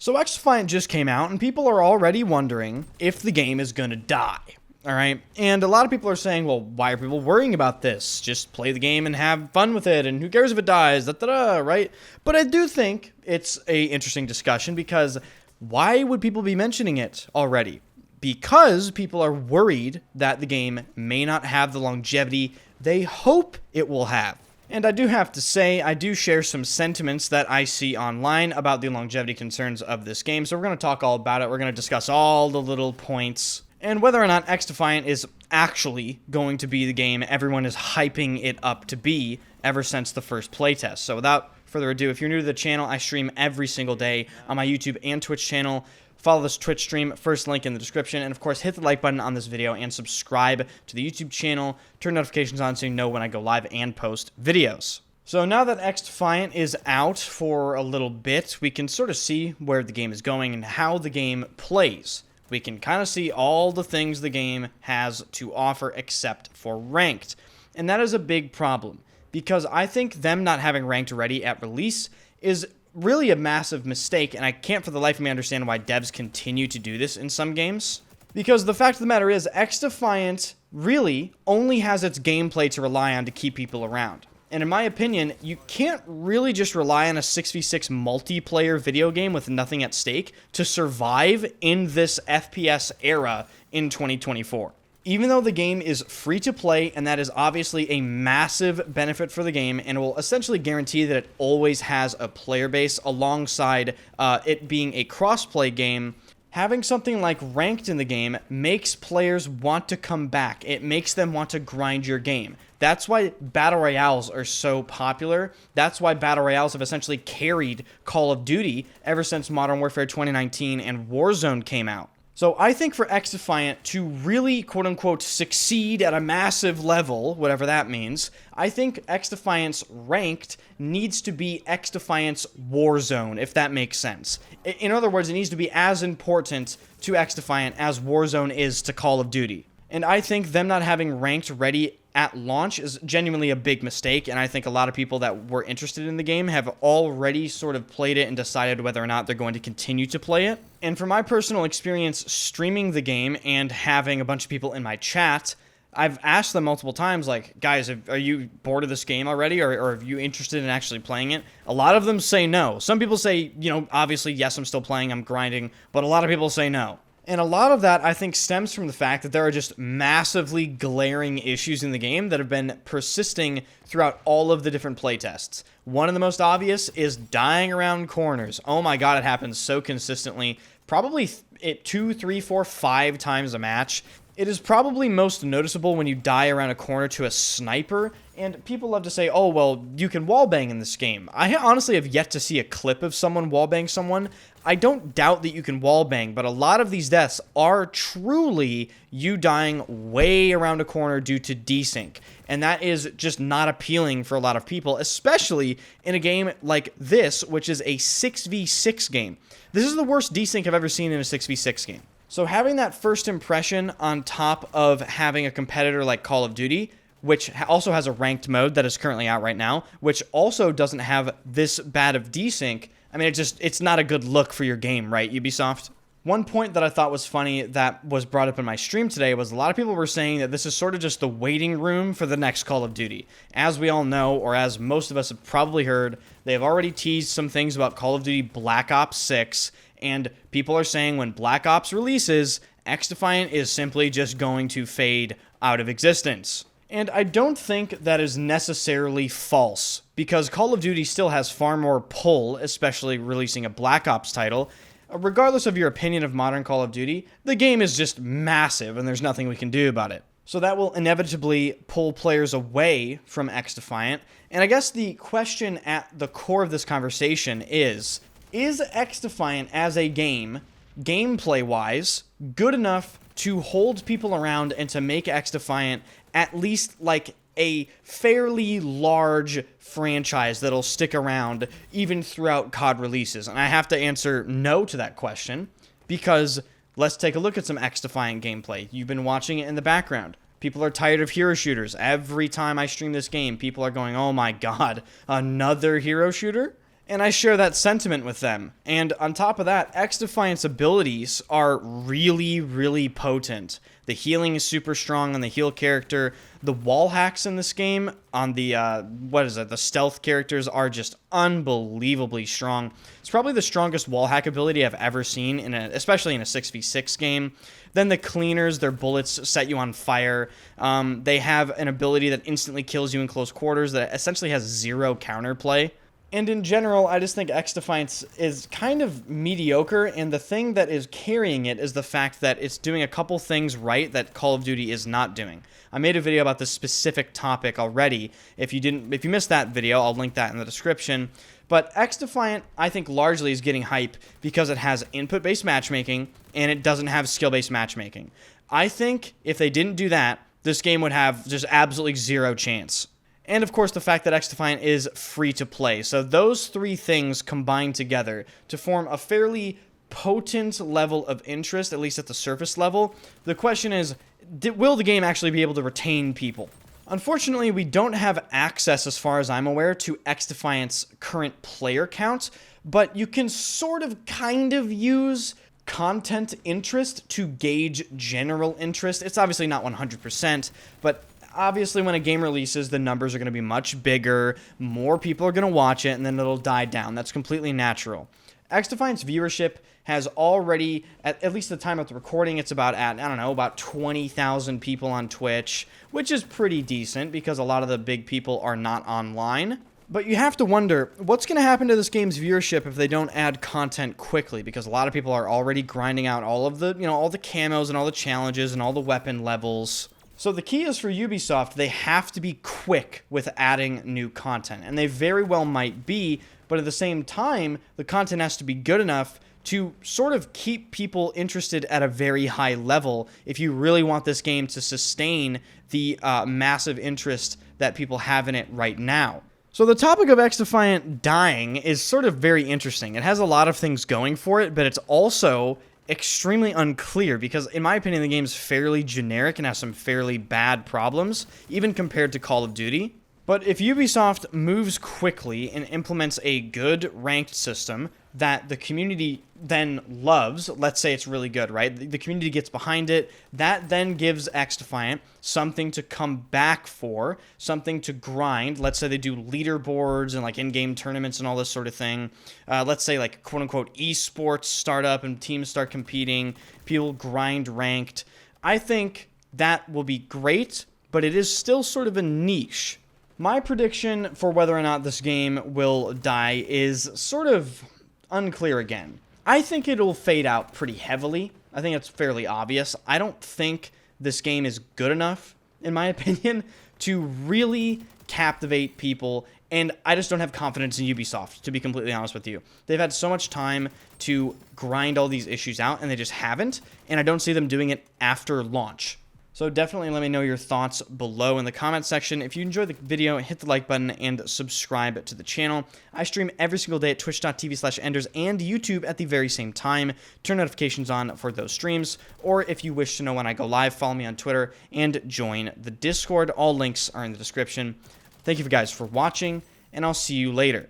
So XDefiant just came out, and people are already wondering if the game is gonna die. Alright, and a lot of people are saying, well, why are people worrying about this? Just play the game and have fun with it, and who cares if it dies, right? But I do think it's a interesting discussion, because why would people be mentioning it already? Because people are worried that the game may not have the longevity they hope it will have. And I do have to say, I do share some sentiments that I see online about the longevity concerns of this game, so we're going to talk all about it. We're going to discuss all the little points, and whether or not XDefiant is actually going to be the game everyone is hyping it up to be ever since the first playtest. So without further ado, if you're new to the channel, I stream every single day on my YouTube and Twitch channel. Follow this Twitch stream, first link in the description, and of course hit the like button on this video and subscribe to the YouTube channel. Turn notifications on so you know when I go live and post videos. So now that XDefiant is out for a little bit, we can sort of see where the game is going and how the game plays. We can kind of see all the things the game has to offer except for ranked. And that is a big problem, because I think them not having ranked ready at release is really a massive mistake, and I can't for the life of me understand why devs continue to do this in some games. Because the fact of the matter is, XDefiant really only has its gameplay to rely on to keep people around. And in my opinion, you can't really just rely on a 6v6 multiplayer video game with nothing at stake to survive in this FPS era in 2024. Even though the game is free to play, and that is obviously a massive benefit for the game, and will essentially guarantee that it always has a player base alongside it being a cross-play game, having something like ranked in the game makes players want to come back. It makes them want to grind your game. That's why Battle Royales are so popular. That's why Battle Royales have essentially carried Call of Duty ever since Modern Warfare 2019 and Warzone came out. So I think for XDefiant to really, quote-unquote, succeed at a massive level, whatever that means, I think XDefiant's ranked needs to be XDefiant's Warzone, if that makes sense. In other words, it needs to be as important to XDefiant as Warzone is to Call of Duty. And I think them not having ranked ready at launch is genuinely a big mistake, and I think a lot of people that were interested in the game have already sort of played it and decided whether or not they're going to continue to play it. And from my personal experience streaming the game and having a bunch of people in my chat, I've asked them multiple times, like, guys, are you bored of this game already, or are you interested in actually playing it? A lot of them say no. Some people say, you know, obviously, yes, I'm still playing, I'm grinding, but a lot of people say no. And a lot of that, I think, stems from the fact that there are just massively glaring issues in the game that have been persisting throughout all of the different playtests. One of the most obvious is dying around corners. Oh my god, it happens so consistently. Probably 2, 3, 4, 5 times a match. It is probably most noticeable when you die around a corner to a sniper, and people love to say, oh, well, you can wallbang in this game. I honestly have yet to see a clip of someone wallbang someone. I don't doubt that you can wallbang, but a lot of these deaths are truly you dying way around a corner due to desync, and that is just not appealing for a lot of people, especially in a game like this, which is a 6v6 game. This is the worst desync I've ever seen in a 6v6 game. So having that first impression on top of having a competitor like Call of Duty, which also has a ranked mode that is currently out right now, which also doesn't have this bad of desync, I mean, it's not a good look for your game, right, Ubisoft? One point that I thought was funny that was brought up in my stream today was a lot of people were saying that this is sort of just the waiting room for the next Call of Duty. As we all know, or as most of us have probably heard, they've already teased some things about Call of Duty Black Ops 6, and people are saying when Black Ops releases, XDefiant is simply just going to fade out of existence. And I don't think that is necessarily false, because Call of Duty still has far more pull, especially releasing a Black Ops title. Regardless of your opinion of modern Call of Duty, the game is just massive and there's nothing we can do about it. So that will inevitably pull players away from XDefiant. And I guess the question at the core of this conversation is XDefiant as a game, gameplay-wise, good enough to hold people around and to make XDefiant at least like a fairly large franchise that'll stick around even throughout COD releases? And I have to answer no to that question, because let's take a look at some XDefiant gameplay. You've been watching it in the background. People are tired of hero shooters. Every time I stream this game, people are going, oh my god, another hero shooter? And I share that sentiment with them. And on top of that, XDefiant's abilities are really, really potent. The healing is super strong on the heal character. The wall hacks in this game on the, the stealth characters are just unbelievably strong. It's probably the strongest wall hack ability I've ever seen, especially in a 6v6 game. Then the cleaners, their bullets set you on fire. They have an ability that instantly kills you in close quarters that essentially has zero counterplay. And in general, I just think XDefiant is kind of mediocre, and the thing that is carrying it is the fact that it's doing a couple things right that Call of Duty is not doing. I made a video about this specific topic already. If you missed that video, I'll link that in the description. But XDefiant, I think, largely is getting hype because it has input-based matchmaking, and it doesn't have skill-based matchmaking. I think if they didn't do that, this game would have just absolutely zero chance. And of course, the fact that XDefiant is free to play. So those three things combine together to form a fairly potent level of interest, at least at the surface level. The question is, will the game actually be able to retain people? Unfortunately, we don't have access, as far as I'm aware, to XDefiant's current player count, but you can kind of use content interest to gauge general interest. It's obviously not 100%, but obviously when a game releases, the numbers are going to be much bigger, more people are going to watch it, and then it'll die down. That's completely natural. XDefiant's viewership has already, at least the time of the recording, it's about 20,000 people on Twitch, which is pretty decent because a lot of the big people are not online. But you have to wonder, what's going to happen to this game's viewership if they don't add content quickly? Because a lot of people are already grinding out all of the, all the camos and all the challenges and all the weapon levels. So the key is for Ubisoft, they have to be quick with adding new content. And they very well might be, but at the same time, the content has to be good enough to sort of keep people interested at a very high level if you really want this game to sustain the massive interest that people have in it right now. So the topic of XDefiant dying is sort of very interesting. It has a lot of things going for it, but it's also extremely unclear because, in my opinion, the game's fairly generic and has some fairly bad problems, even compared to Call of Duty. But if Ubisoft moves quickly and implements a good ranked system that the community then loves, let's say it's really good, right? The community gets behind it. That then gives XDefiant something to come back for, something to grind. Let's say they do leaderboards and like in-game tournaments and all this sort of thing. Let's say like quote-unquote esports start up and teams start competing. People grind ranked. I think that will be great, but it is still sort of a niche. My prediction for whether or not this game will die is sort of unclear again. I think it'll fade out pretty heavily. I think it's fairly obvious. I don't think this game is good enough, in my opinion, to really captivate people, and I just don't have confidence in Ubisoft, to be completely honest with you. They've had so much time to grind all these issues out, and they just haven't, and I don't see them doing it after launch. So definitely let me know your thoughts below in the comment section. If you enjoyed the video, hit the like button and subscribe to the channel. I stream every single day at twitch.tv/enders and YouTube at the very same time. Turn notifications on for those streams. Or if you wish to know when I go live, follow me on Twitter and join the Discord. All links are in the description. Thank you guys for watching, and I'll see you later.